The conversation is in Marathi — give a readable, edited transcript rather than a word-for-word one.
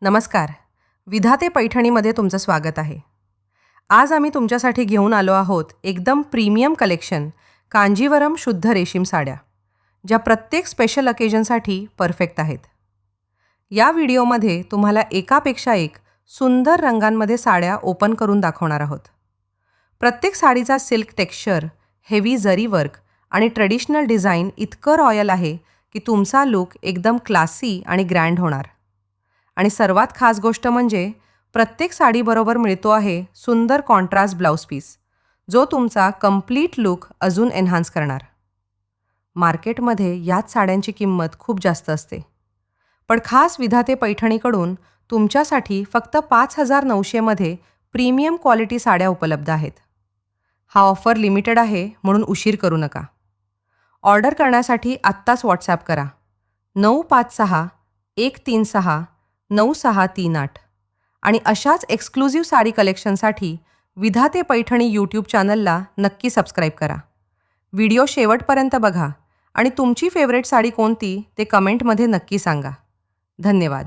नमस्कार. विधाते पैठणीमध्ये तुमचं स्वागत आहे. आज आम्ही तुमच्यासाठी घेऊन आलो आहोत एकदम प्रीमियम कलेक्शन कांजीवरम शुद्ध रेशीम साड्या, ज्या प्रत्येक स्पेशल अकेजनसाठी परफेक्ट आहेत. या व्हिडिओमध्ये तुम्हाला एकापेक्षा एक सुंदर रंगांमध्ये साड्या ओपन करून दाखवणार आहोत. प्रत्येक साडीचा सिल्क टेक्स्चर, हेवी जरी वर्क आणि ट्रेडिशनल डिझाईन इतकं रॉयल आहे की तुमचा लुक एकदम क्लासी आणि ग्रँड होणार. आणि सर्वात खास गोष्ट म्हणजे प्रत्येक साडीबरोबर मिळतो आहे सुंदर कॉन्ट्रास्ट ब्लाउज पीस, जो तुमचा कंप्लीट लुक अजून एन्हान्स करणार. मार्केटमध्ये याच साड्यांची किंमत खूप जास्त असते, पण खास विधाते पैठणीकडून तुमच्यासाठी फक्त 5,900 मध्ये प्रीमियम क्वालिटी साड्या उपलब्ध आहेत. हा ऑफर लिमिटेड आहे, म्हणून उशीर करू नका. ऑर्डर करण्यासाठी आत्ताच व्हॉट्सॲप करा 956-136-9638 आणि अशाच एक्सक्लुझिव्ह साडी कलेक्शनसाठी विधाते पैठणी यूट्यूब चॅनलला नक्की सबस्क्राईब करा. व्हिडिओ शेवटपर्यंत बघा आणि तुमची फेवरेट साडी कोणती ते कमेंटमध्ये नक्की सांगा. धन्यवाद.